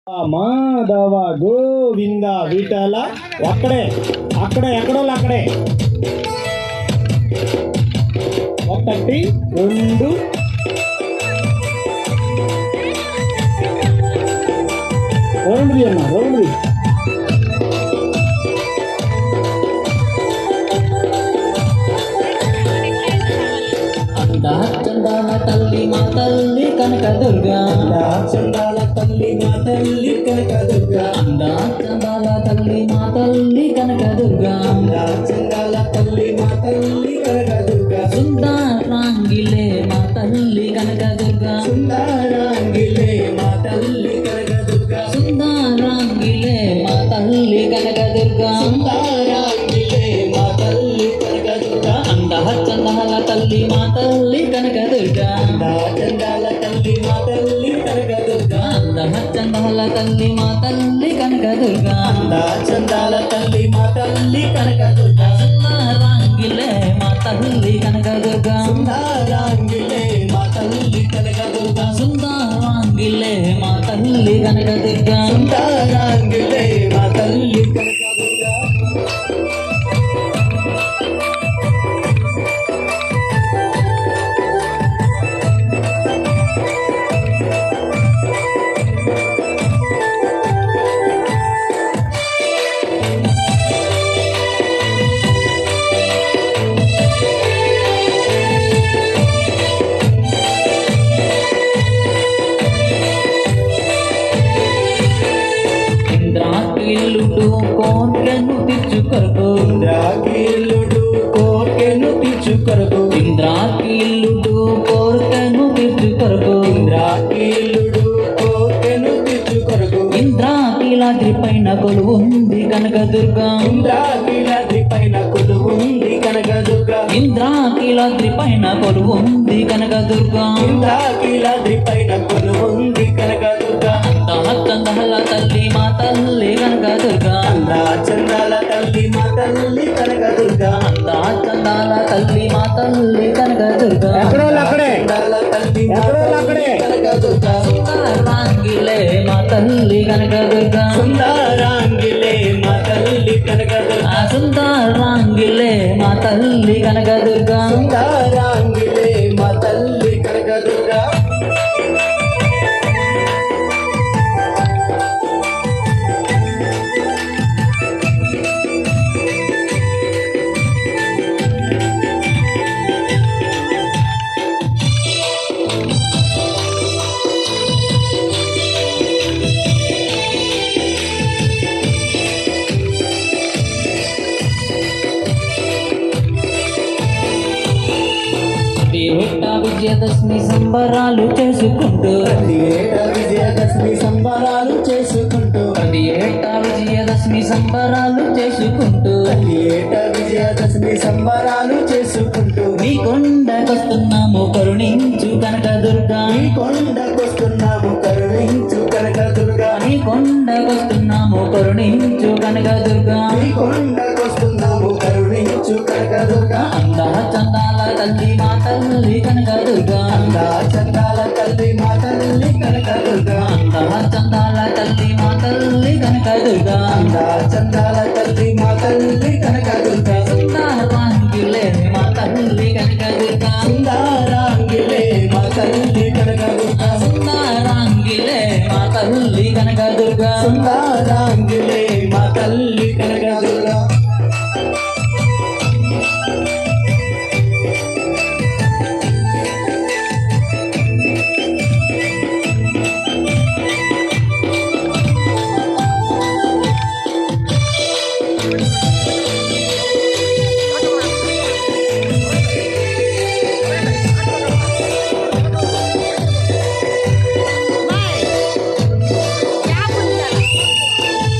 మాధవ గోవింద విఠల అక్కడే అక్కడే ఎక్కడోళ్ళు అక్కడే. 1 2 రౌండ్ అన్న రౌండ్. చందాల తల్లి మా తల్లి కనకదుర్గా, చందాల తల్లి మా తల్లి కనకదుర్గా, చందాల తల్లి మా తల్లి కనకదుర్గా, చందాల తల్లి మా తల్లి కనకదుర్గా, సుందరాంగిలే మా తల్లి కనకదుర్గా, సుందరాంగిలే మా తల్లి కనకదుర్గా, సుందరాంగిలే మా తల్లి కనకదుర్గా, సుందరాంగిలే మా తల్లి కనకదుర్గా, చందాల తల్లి మా తల్లి కనకదుర్గా, చందాల తల్లి మా తల్లి కనకదుర్గా, చందాల తల్లి మా తల్లి కనకదుర్గా, చందాల తల్లి మా తల్లి కనకదుర్గా, సుందరాంగిలే మా తల్లి కనకదుర్గా, సుందరాంగిలే మా తల్లి కనకదుర్గా, సుందరాంగిలే మా తల్లి కనకదుర్గా, సుందరాంగిలే మా తల్లి కనకదుర్గా. ఇంద్రాకీలుడు కోర్కెను తీర్చుకొరకు, ఇంద్రాకీలుడు కోర్కెను తీర్చుకొరకు, ఇంద్రాకీలుడు కోర్కెను తీర్చుకొరకు, ఇంద్రాకీలుడు కోర్కెను తీర్చుకొరకు, ఇంద్రాకీలాద్రి పైన కొలువుంది కనకదుర్గా, ఇంద్రాకీలాద్రి పైన కొలువుంది కనకదుర్గా, ఇంద్రాకీలాద్రి పైన కొలువుంది కనకదుర్గా, ఇంద్రాకీలాద్రి పైన కొలువుంది కనకదుర్గా, చందాల తల్లి మా తల్లి కనకదుర్గా, చందాల తల్లి మా తల్లి కనకదుర్గా, చందాల తల్లి మా తల్లి కనకదుర్గా, చందాల తల్లి మా తల్లి కనకదుర్గా, సుందరాంగిలే మా తల్లి కనకదుర్గా, సుందరాంగిలే మా తల్లి కనకదుర్గా, సుందరాంగిలే మా తల్లి కనకదుర్గా, సుందరాంగిలే మా తల్లి కనకదుర్గా. ఏటా విజయదశమి సంబరాలు చేసుకుంటూ, ఏటా విజయదశమి సంబరాలు చేసుకుంటూ, ఏటా విజయదశమి సంబరాలు చేసుకుంటూ, ఏటా విజయదశమి సంబరాలు చేసుకుంటూ, నీ కొండకొస్తున్నాము కరుణించు కనకదుర్గా, ఈ కొండకొస్తున్నాము కరుణించు కనకదుర్గా, నీ కొండకొస్తున్నాము కరుణించు కనకదుర్గా, ఈ కొండకొస్తున్నాము కరుణించు కనకదుర్గా, చందాల తల్లి మా తల్లి కనకదుర్గా, చందాల తల్లి మా తల్లి కనకదుర్గా, చందాల తల్లి మా తల్లి కనకదుర్గా, చందాల తల్లి మా తల్లి కనకదుర్గా, సుందరాంగిలే మా తల్లి కనకదుర్గా, సుందరాంగిలే మా తల్లి కనకదుర్గా, సుందరాంగిలే మా తల్లి కనకదుర్గా, సుందరాంగిలే మా తల్లి కనకదుర్గా.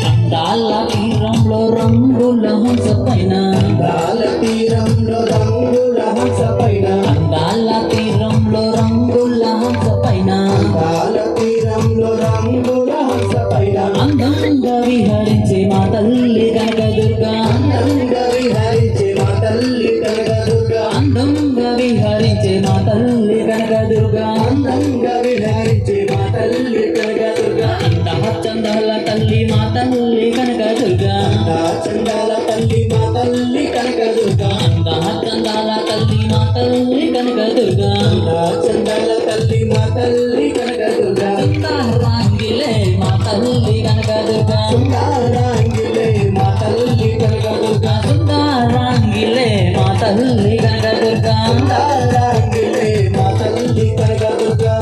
అందాల తీరంలో రంగుల హంస పైన, అందాల తీరంలో రంగుల హంస పైన, అందాల తీరంలో రంగుల హంస పైన, అందాల తీరంలో రంగుల హంస పైన, అందంగా విహరించే మా తల్లి కనకదుర్గా, అందంగా విహరించే మా తల్లి కనకదుర్గా, అందంగా విహరించే మా తల్లి కనకదుర్గా, అందంగా విహరించే మా తల్లి కనకదుర్గా, చందాల తల్లి మా తల్లి కనకదుర్గా చందాల తల్లి మా తల్లి కనకదుర్గా చందాల తల్లి మా తల్లి కనకదుర్గా చందాల తల్లి మా తల్లి కనకదుర్గా రాంగిలే మా తల్లి కనకదుర్గా సుందరాంగిలే మా తల్లి కనకదుర్గా రాంగిలే మా తల్లి కనకదుర్గా సుందరాంగిలే మా తల్లి కనకదుర్గా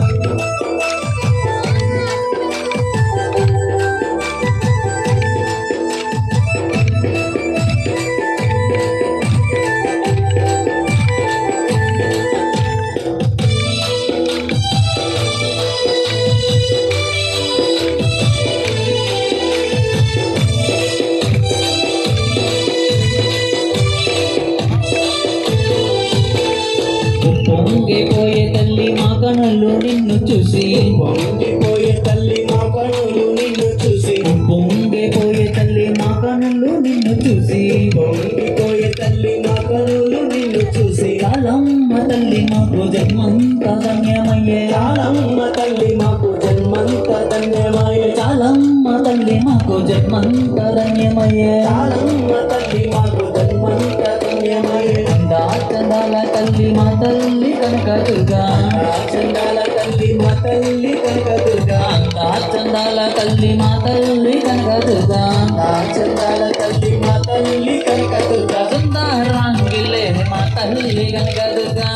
పొంగిపోయే తల్లి మా కనులు నిన్ను చూసి పొంగిపోయే తల్లి మా కనులు నిన్ను చూసి పొంగిపోయే తల్లి మా కనులు నిన్ను చూసి పొంగిపోయే తల్లి మా కనులు నిన్ను చూసి కాలమ్మ తల్లి మాకు జన్మంతా ధన్యమయ్యే చాలమ్మ తల్లి మాకు జన్మంత ధన్యమయ్యే చాలమ్మ తల్లి మాకు జన్మంతా ధన్యమయ్యే చాలమ్మ తల్లి మాకు జన్మంత ధన్యమయ్యే చందాల తల్లి మా తల్లి కనకదుర్గా చందాల తల్లి మా తల్లి కనకదుర్గా చందాల తల్లి మా తల్లి కనకదుర్గా చందాల తల్లి మా తల్లి కనకదుర్గా సుందరాంగిలే మా తల్లి కనకదుర్గా